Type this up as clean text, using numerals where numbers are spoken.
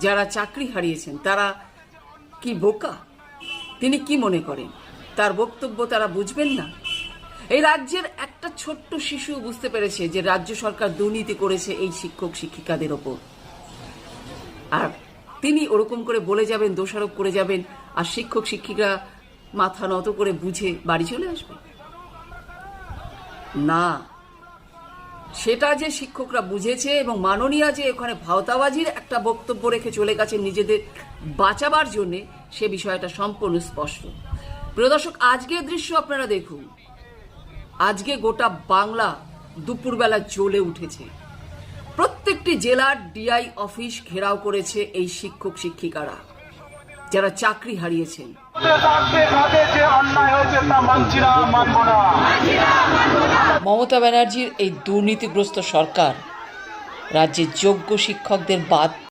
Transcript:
যারা চাকরি হারিয়েছেন তারা কি বোকা? তিনি কি মনে করেন তার বক্তব্য তারা বুঝবেন না? এই রাজ্যের একটা ছোট্ট শিশু বুঝতে পেরেছে যে রাজ্য সরকার দুর্নীতি করেছে এই শিক্ষক শিক্ষিকাদের ওপর, আর তিনি ওরকম করে বলে যাবেন, দোষারোপ করে যাবেন, আর শিক্ষক শিক্ষিকা মাথা নত করে বুঝে বাড়ি চলে আসবে? না, সেটা যে শিক্ষকরা বুঝেছে এবং মাননীয়া যে ওখানে ভাওতাবাজির একটা বক্তব্য রেখে চলে গেছেন নিজেদের বাঁচাবার জন্যে, সে বিষয়টা সম্পূর্ণ স্পষ্ট। প্রিয় দর্শক, আজকের দৃশ্য আপনারা দেখুন। আজকে গোটা বাংলা দুপুরবেলা জ্বলে উঠেছে। প্রত্যেকটি জেলার ডিআই অফিস ঘেরাও করেছে এই শিক্ষক শিক্ষিকারা যারা চাকরি হারিয়েছেন। মমতা ব্যানার্জির এই দুর্নীতিগ্রস্ত সরকার রাজ্যের যোগ্য শিক্ষকদের বাদ